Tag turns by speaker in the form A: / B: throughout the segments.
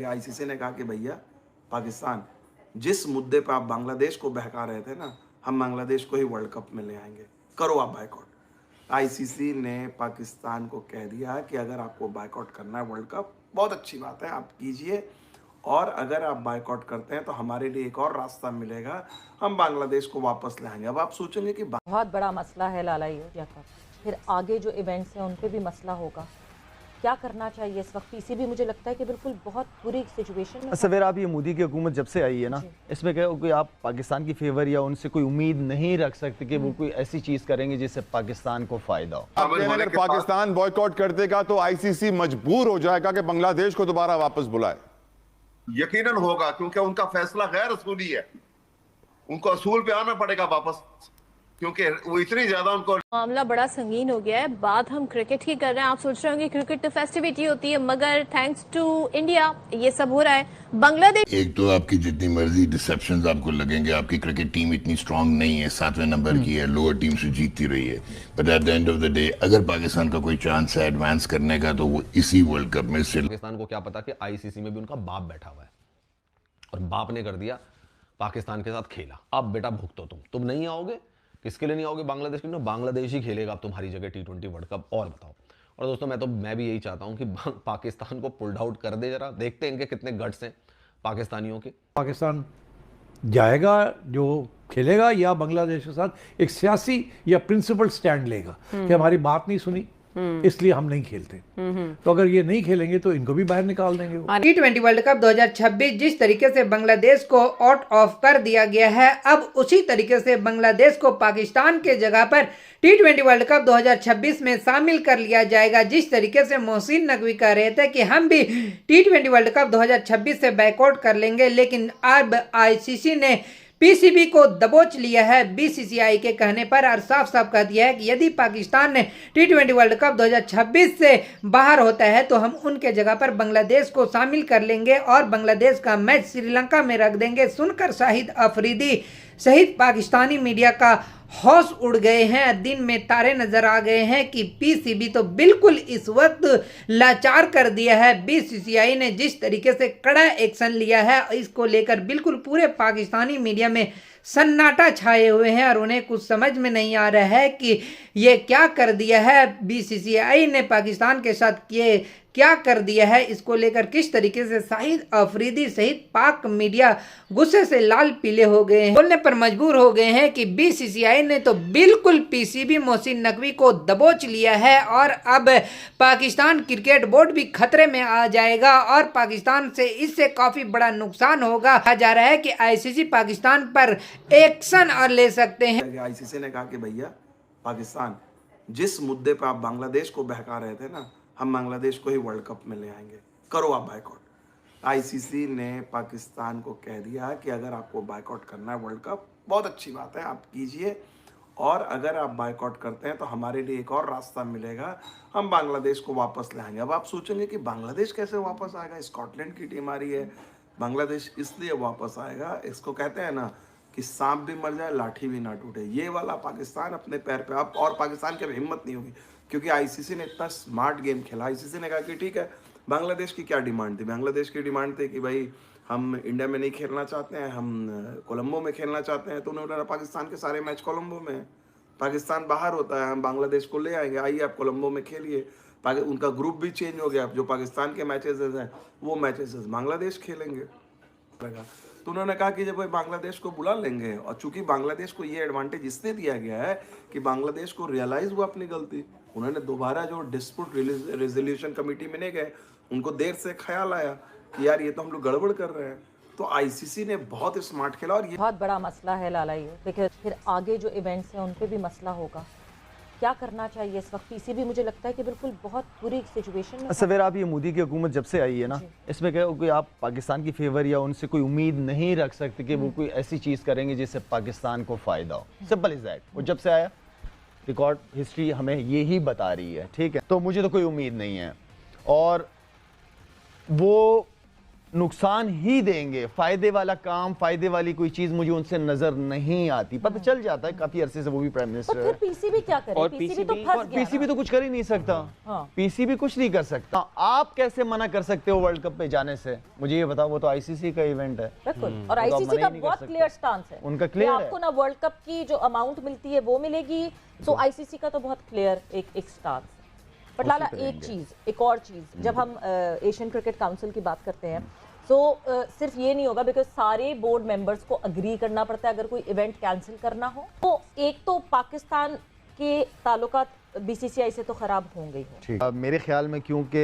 A: ICC ने कहा कि भैया पाकिस्तान, जिस मुद्दे पे आप बांग्लादेश को बहका रहे थे ना, हम बांग्लादेश को ही वर्ल्ड कप में ले आएंगे, करो आप बायकॉट। आईसीसी ने पाकिस्तान को कह दिया कि अगर आपको बायकॉट करना है वर्ल्ड कप, बहुत अच्छी बात है, आप कीजिए, और अगर आप बायकॉट करते हैं तो हमारे लिए एक और रास्ता मिलेगा, हम बांग्लादेश को वापस ले आएंगे। अब आप सोचेंगे कि
B: बहुत बड़ा मसला है लाला अयोध्या का, फिर आगे जो इवेंट्स हैं उन पे भी मसला होगा। क्या करना चाहिए इस वक्त? पीसीबी मुझे लगता है कि बिल्कुल बहुत बुरी सिचुएशन में।
C: सवेर आप ये मोदी की हुकूमत जब से आई है ना, इसमें क्या कोई आप पाकिस्तान की फेवर या उनसे कोई उम्मीद नहीं रख सकते कि वो कोई ऐसी चीज करेंगे जिससे पाकिस्तान को फायदा हो।
D: अगर पाकिस्तान बॉयकॉट कर देगा तो आईसीसी मजबूर हो जाएगा कि बांग्लादेश को दोबारा वापस बुलाए।
E: यकीनन होगा, क्योंकि उनका फैसला गैर असूली है, उनको असूल पे आना पड़ेगा वापस, क्योंकि वो इतनी ज्यादा उनको
F: मामला बड़ा संगीन हो गया है। बात हम क्रिकेट की कर रहे हैं। आप सोच रहे होंगे क्रिकेट तो फेस्टिविटी होती है, मगर थैंक्स टू इंडिया ये सब हो रहा है। बांग्लादेश,
G: एक तो आपकी जितनी मर्जी डिसेप्शंस आपको लगेंगे, आपकी क्रिकेट टीम इतनी स्ट्रांग नहीं है, 7वें नंबर की है, लोअर टीम से जीतती रही है, but at the end of the day अगर पाकिस्तान का कोई चांस है एडवांस करने का तो वो इसी वर्ल्ड कप में से।
H: पाकिस्तान को क्या पता कि आईसीसी में भी उनका बाप बैठा हुआ है और बाप ने कर दिया, पाकिस्तान के साथ खेला, अब बेटा भुगतो तुम नहीं आओगे। किसके लिए नहीं आओगे? बांग्लादेश के लिए। बांग्लादेश ही खेलेगा अब तुम्हारी जगह T20 वर्ल्ड कप, और बताओ। और दोस्तों मैं भी यही चाहता हूं कि पाकिस्तान को पुल्ड आउट कर दे, जरा देखते हैं इनके कितने गट्स हैं पाकिस्तानियों के।
I: पाकिस्तान जाएगा जो खेलेगा या बांग्लादेश के साथ एक सियासी या प्रिंसिपल स्टैंड लेगा कि हमारी बात नहीं सुनी इसलिए हम नहीं खेलते। तो अगर ये नहीं खेलेंगे तो इनको भी बाहर निकाल देंगे।
J: T20 वर्ल्ड कप 2026 जिस तरीके से बांग्लादेश को आउट ऑफ कर दिया गया है, अब उसी तरीके से बांग्लादेश को पाकिस्तान के जगह पर T20 वर्ल्ड कप 2026 में शामिल कर लिया जाएगा। जिस तरीके से मोहसिन नकवी कह रहे थे कि हम भी T20 वर्ल्ड कप 2026 से बैकआउट कर लेंगे, लेकिन अब आईसीसी ने पीसीबी को दबोच लिया है बीसीसीआई के कहने पर, और साफ साफ कह दिया है कि यदि पाकिस्तान ने T20 वर्ल्ड कप 2026 से बाहर होता है तो हम उनके जगह पर बांग्लादेश को शामिल कर लेंगे और बांग्लादेश का मैच श्रीलंका में रख देंगे। सुनकर शाहिद अफरीदी सहित पाकिस्तानी मीडिया का होश उड़ गए हैं, दिन में तारे नजर आ गए हैं कि पीसीबी तो बिल्कुल इस वक्त लाचार कर दिया है। बीसीसीआई ने जिस तरीके से कड़ा एक्शन लिया है, इसको लेकर बिल्कुल पूरे पाकिस्तानी मीडिया में सन्नाटा छाए हुए हैं और उन्हें कुछ समझ में नहीं आ रहा है कि ये क्या कर दिया है बीसीसीआई ने पाकिस्तान के साथ, ये क्या कर दिया है। इसको लेकर किस तरीके से शाहिद अफरीदी सहित पाक मीडिया गुस्से से लाल पीले हो गए हैं, बोलने पर मजबूर हो गए हैं कि बीसीसीआई ने तो बिल्कुल पीसीबी मोहसिन नकवी को दबोच लिया है और अब पाकिस्तान क्रिकेट बोर्ड भी खतरे में आ जाएगा और पाकिस्तान से इससे काफी बड़ा नुकसान होगा। कहा जा रहा है कि आईसीसी पाकिस्तान पर एक्शन और ले सकते हैं।
A: आईसीसी ने कहा कि भैया पाकिस्तान, जिस मुद्दे पे आप बांग्लादेश को बहका रहे थे ना, हम बांग्लादेश को ही वर्ल्ड कप में ले आएंगे, करो आप बायकॉट। आईसीसी ने पाकिस्तान को कह दिया कि अगर आपको बायकॉट करना है वर्ल्ड कप, बहुत अच्छी बात है, आप कीजिए, और अगर आप बायकॉट करते हैं तो हमारे लिए एक और रास्ता मिलेगा, हम बांग्लादेश को वापस ले आएंगे। अब आप सोचेंगे कि बांग्लादेश कैसे वापस आएगा? स्कॉटलैंड की टीम आ रही है, बांग्लादेश इसलिए वापस आएगा, इसको कहते हैं ना कि सांप भी मर जाए लाठी भी ना टूटे। ये वाला पाकिस्तान अपने पैर पे अब, और पाकिस्तान की हिम्मत नहीं होगी, क्योंकि आईसीसी ने इतना स्मार्ट गेम खेला। आईसीसी ने कहा कि ठीक है, बांग्लादेश की क्या डिमांड थी? बांग्लादेश की डिमांड थी कि भाई हम इंडिया में नहीं खेलना चाहते हैं, हम कोलंबो में खेलना चाहते हैं। तो उन्होंने पाकिस्तान के सारे मैच कोलंबो में है, पाकिस्तान बाहर होता है, हम बांग्लादेश को ले आएंगे, आइए आप कोलंबो में खेलिए। उनका ग्रुप भी चेंज हो गया, जो पाकिस्तान के मैचेस हैं वो मैचेस बांग्लादेश खेलेंगे। तो उन्होंने कहा कि जब वो बांग्लादेश को बुला लेंगे, और चूंकि बांग्लादेश को ये एडवांटेज इसलिए दिया गया है कि बांग्लादेश को रियलाइज हुआ अपनी गलती, उन्होंने दोबारा जो डिस्प्यूट रेजोल्यूशन कमेटी में नहीं गए, उनको देर से ख्याल आया कि यार ये तो हम लोग गड़बड़ कर रहे हैं। तो आईसीसी ने बहुत स्मार्ट खेला और ये
B: बहुत बड़ा मसला है लाला ये, फिर आगे जो इवेंट्स हैं उन पे भी मसला होगा। क्या करना चाहिए इस वक्त? पीसीबी मुझे लगता है कि बिल्कुल बहुत बुरी सिचुएशन में।
C: सवेर आप ये मोदी की हुकूमत जब से आई है ना, इसमें क्या कोई आप पाकिस्तान की फेवर या उनसे कोई उम्मीद नहीं रख सकते कि वो कोई ऐसी चीज करेंगे जिससे पाकिस्तान को फायदा हो। Simple is that. वो जब से आया रिकॉर्ड हिस्ट्री हमें ये ही बता रही है, ठीक है। तो मुझे तो कोई उम्मीद नहीं है, और वो नुकसान ही देंगे। फायदे वाला काम, फायदे वाली कोई चीज मुझे उनसे नजर नहीं आती। पता चल जाता है काफी अरसे से वो भी प्राइम मिनिस्टर है।
B: पीसीबी क्या करे?
C: और
B: पीसीबी तो फंस गया
C: पीसीबी
B: ना।
C: तो कुछ कर ही नहीं सकता।
B: हाँ।
C: पीसीबी कुछ नहीं कर सकता। आप कैसे मना कर सकते हो वर्ल्ड कप पे जाने से? मुझे ये बताओ, वो तो आईसीसी का इवेंट है।
B: बिल्कुल। और
C: तो आप
B: आईसीसी
C: मना
B: का
C: ही नहीं कर
B: बहुत
C: सकते।
B: क्लियर स्टांस है।
C: उनका
B: कि
C: क्लियर है।
B: आपको ना वर्ल्ड कप की जो अमाउंट मिलती है वो मिलेगी। सो आईसीसी का तो बहुत क्लियर एक स्टांस है। बट लाला एक और चीज जब हम एशियन क्रिकेट काउंसिल की बात करते हैं तो सिर्फ ये नहीं होगा, बिकॉज सारे बोर्ड मेंबर्स को अग्री करना पड़ता है अगर कोई इवेंट कैंसिल करना हो। तो एक तो पाकिस्तान के ताल्लुकात बीसीसीआई से तो खराब होंगे ही।
C: मेरे ख्याल में क्योंकि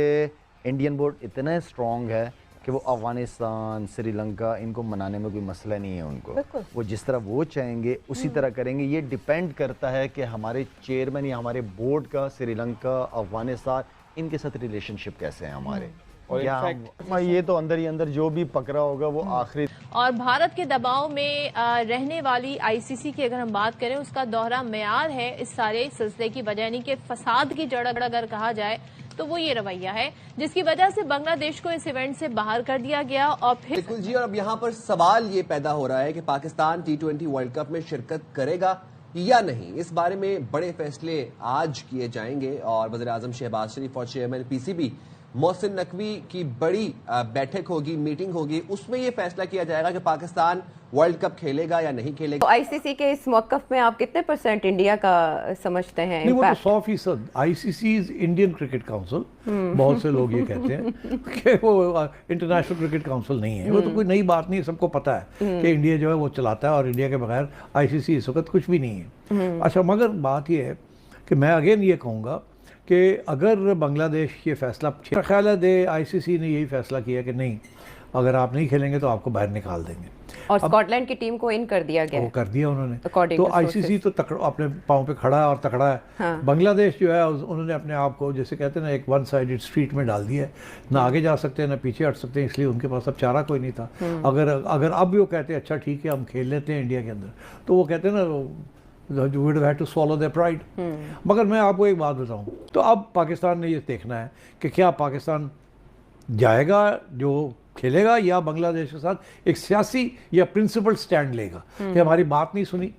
C: इंडियन बोर्ड इतना स्ट्रांग है कि वो अफगानिस्तान, श्रीलंका, इनको मनाने में कोई मसला नहीं है उनको। वो जिस तरह वो चाहेंगे उसी तरह करेंगे। ये डिपेंड करता है कि हमारे चेयरमैन या हमारे बोर्ड का श्रीलंका, अफगानिस्तान, इनके साथ रिलेशनशिप कैसे है हमारे। और ये तो अंदर ही अंदर जो भी पकड़ा होगा वो आखिरी।
F: और भारत के दबाव में रहने वाली आईसीसी की अगर हम बात करें, उसका दोहरा मेयार है इस सारे सिलसिले की वजह, यानी कि फसाद की जड़ अगर कहा जाए तो वो ये रवैया है जिसकी वजह से बांग्लादेश को इस इवेंट से बाहर कर दिया गया। और फिर
K: बिल्कुल जी, और अब यहाँ पर सवाल ये पैदा हो रहा है कि पाकिस्तान T20 वर्ल्ड कप में शिरकत करेगा या नहीं। इस बारे में बड़े फैसले आज किए जाएंगे और वज़ीर-ए-आज़म शहबाज शरीफ और चेयरमैन पीसीबी मोहसिन नकवी की बड़ी बैठक होगी, मीटिंग होगी, उसमें ये फैसला किया जाएगा कि पाकिस्तान वर्ल्ड कप खेलेगा या नहीं खेलेगा।
L: तो आईसीसी के इस मौकफ में आप कितने % इंडिया का समझते हैं?
I: नहीं, वो तो 100%। ICC is Indian cricket council. बहुत से लोग ये कहते हैं कि वो इंटरनेशनल क्रिकेट काउंसिल नहीं है। वो तो कोई नई बात नहीं है, सबको पता है कि इंडिया जो है वो चलाता है और इंडिया के बगैर आईसीसी इस वक्त कुछ भी नहीं है। अच्छा, मगर बात ये है कि मैं अगेन ये कहूँगा कि अगर बांग्लादेश ये फैसला, मेरा ख्याल है आईसीसी ने यही फैसला किया कि नहीं, अगर आप नहीं खेलेंगे तो आपको बाहर निकाल देंगे।
L: और स्कॉटलैंड की टीम को इन कर दिया गया।
I: वो कर दिया उन्होंने।
L: तो
I: आईसीसी तो अपने पाँव पे खड़ा है और तकड़ा है। हाँ। बांग्लादेश जो है उन्होंने अपने आप को, जैसे कहते हैं ना, एक वन साइडेड स्ट्रीट में डाल दिया है। ना आगे जा सकते हैं ना पीछे हट सकते हैं, इसलिए उनके पास अब चारा कोई नहीं था। अगर अब भी वो कहते हैं अच्छा ठीक है हम खेल लेते हैं इंडिया के अंदर, तो वो कहते हैं ना you would have had to swallow their pride। मगर मैं आपको एक बात बताऊं, तो अब पाकिस्तान ने ये देखना है कि क्या पाकिस्तान जाएगा जो खेलेगा या बांग्लादेश के साथ एक सियासी या प्रिंसिपल स्टैंड लेगा कि हमारी बात नहीं सुनी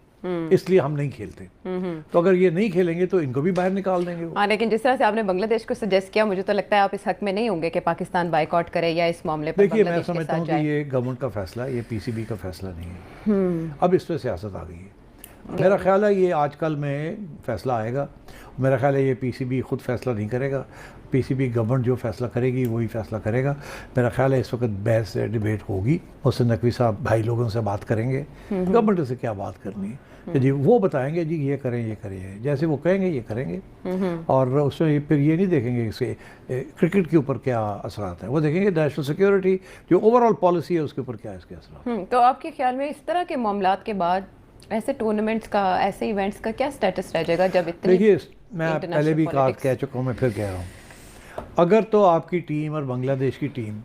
I: इसलिए हम नहीं खेलते। तो अगर ये नहीं खेलेंगे तो इनको भी बाहर निकाल देंगे।
L: हाँ, लेकिन जिस तरह से आपने बांग्लादेश को सजेस्ट किया, मुझे तो लगता है आप इस हक में नहीं होंगे कि पाकिस्तान बाइकॉट करे या इस मामले पर।
I: देखिए, मैं समझता हूँ कि ये गवर्नमेंट का फैसला, ये पीसीबी का फैसला नहीं है। अब इस पर सियासत आ गई है। मेरा ख्याल है ये आजकल में फैसला आएगा। मेरा ख्याल है ये पीसीबी खुद फैसला नहीं करेगा। पीसीबी गवर्नमेंट जो फैसला करेगी वही फैसला करेगा। मेरा ख्याल है इस वक्त बहस डिबेट होगी। उससे नकवी साहब भाई लोगों से बात करेंगे, गवर्नमेंट से क्या बात करनी है जी, वो बताएंगे जी ये करें ये करें, जैसे वो कहेंगे ये करेंगे। और उसमें फिर ये नहीं देखेंगे इससे क्रिकेट के ऊपर क्या असरात है, वो देखेंगे नेशनल सिक्योरिटी जो ओवरऑल पॉलिसी है उसके ऊपर क्या इसके असरात।
L: तो आपके ख्याल में इस तरह के मामलात के बाद ऐसे टूर्नामेंट्स का, ऐसे इवेंट्स का क्या स्टेटस रह जाएगा जब इतनी?
I: देखिए, मैं पहले भी कह चुका हूँ, मैं फिर कह रहा हूँ, अगर तो आपकी टीम और बांग्लादेश की टीम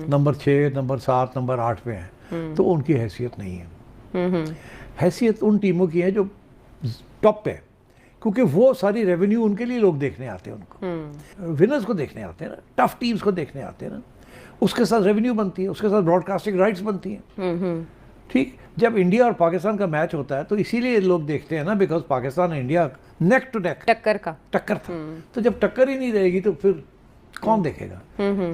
I: नंबर 6, नंबर 7, नंबर 8 पे हैं तो उनकी हैसियत नहीं है। हैसियत उन टीमों की है जो टॉप पे, क्योंकि वो सारी रेवेन्यू उनके लिए लोग देखने आते हैं, उनको विनर्स को देखने आते हैं ना, टफ टीम्स को देखने आते हैं ना, उसके साथ रेवेन्यू बनती है, उसके साथ ब्रॉडकास्टिंग राइट्स बनती हैं। ठीक, जब इंडिया और पाकिस्तान का मैच होता है तो इसीलिए लोग देखते हैं ना, because Pakistan India neck to neck टक्कर था। तो जब टक्कर ही नहीं रहेगी तो फिर कौन देखेगा?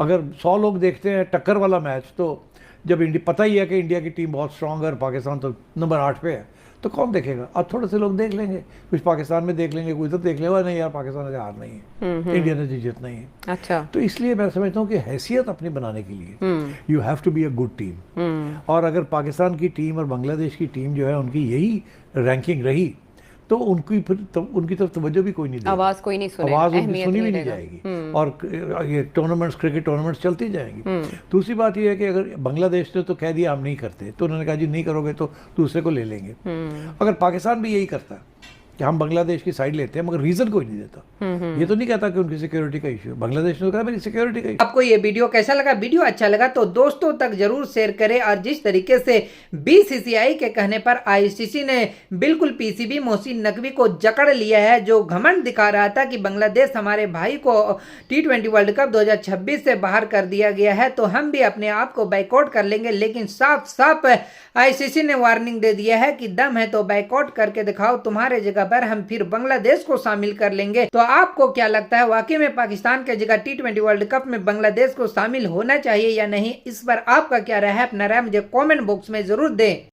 I: अगर 100 लोग देखते हैं टक्कर वाला मैच, तो जब इंडिया, पता ही है कि इंडिया की टीम बहुत स्ट्रांग है और पाकिस्तान तो नंबर 8 पे है, तो कौन देखेगा? अब थोड़े से लोग देख लेंगे, कुछ पाकिस्तान में देख लेंगे, कोई तो देख लेगा नहीं यार पाकिस्तान ने हार नहीं है, इंडिया ने जीत नहीं है।
L: अच्छा,
I: तो इसलिए मैं समझता हूँ कि हैसियत अपनी बनाने के लिए you have to be a good team. और अगर पाकिस्तान की टीम और बांग्लादेश की टीम जो है उनकी यही रैंकिंग रही तो उनकी फिर उनकी तरफ तवज्जो भी कोई नहीं देगा,
L: आवाज़ कोई नहीं सुनेगा,
I: आवाज़ उनकी सुनी भी नहीं जाएगी और ये टूर्नामेंट्स, क्रिकेट टूर्नामेंट्स चलती जाएंगी। दूसरी बात ये है कि अगर बांग्लादेश ने तो कह दिया हम नहीं करते, तो उन्होंने कहा जी नहीं करोगे तो दूसरे को ले लेंगे। अगर पाकिस्तान भी यही करता है कि हम बांग्लादेश की साइड लेते हैं, मगर रीजन कोई नहीं देता। ये तो नहीं कहता कि उनकी सिक्योरिटी का इशू है, बांग्लादेश ने तो कहा मेरी सिक्योरिटी का इशू।
J: आपको ये वीडियो कैसा लगा? वीडियो अच्छा लगा तो दोस्तों तक जरूर शेयर करें। और जिस तरीके से बीसीसीआई के कहने पर आईसीसी ने बिल्कुल पीसीबी मोहसिन नकवी को जकड़ लिया है, जो घमंड दिखा रहा था कि बांग्लादेश हमारे भाई को T20 वर्ल्ड कप 2026 से बाहर कर दिया गया है तो हम भी अपने आप को बाइकआउट कर लेंगे। लेकिन साफ साफ आईसीसी ने वार्निंग दे दिया है कि दम है तो बाइकआउट करके दिखाओ, तुम्हारे जगह पर हम फिर बांग्लादेश को शामिल कर लेंगे। तो आपको क्या लगता है, वाकई में पाकिस्तान के जगह T20 वर्ल्ड कप में बांग्लादेश को शामिल होना चाहिए या नहीं? इस पर आपका क्या राय है? अपना राय मुझे कमेंट बॉक्स में जरूर दें।